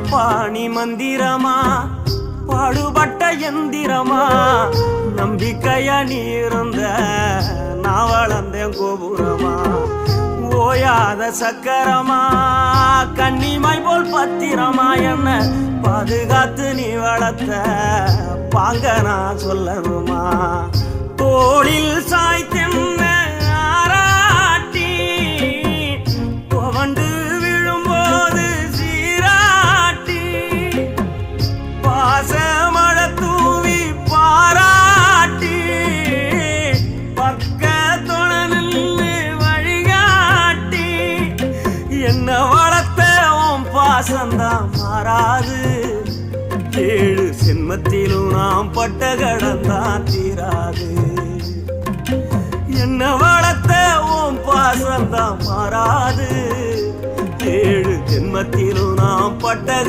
பாணி மந்திரமா பாடுபட்ட எந்திரமா நம்பிக்கையா நீ இருந்த நான் வளர்ந்தேன் கோபுரமா ஓயாத சக்கரமா கன்னிமாய் போல் பத்திரமா என்ன பாதுகாத்து நீ வளர்த்த பாங்க நான் சொல்லணுமா தோளில் சாய்த்தென்ன ஆராட்டி துவண்டு விழும்போது சீராட்டி பாசமழ தூவி பாராட்டி பக்கத்தொட நின்று வழிகாட்டி என்ன வளர்த்த உன் பாசந்தான் மாறாது ஏழு சென்மத்திலும் நாம் பட்ட கடந்தான் தீராது என்ன வளர்த்த உன் பாசந்தான் மாறாது ஏழு ஜென்மத்திலும் நாம் பட்ட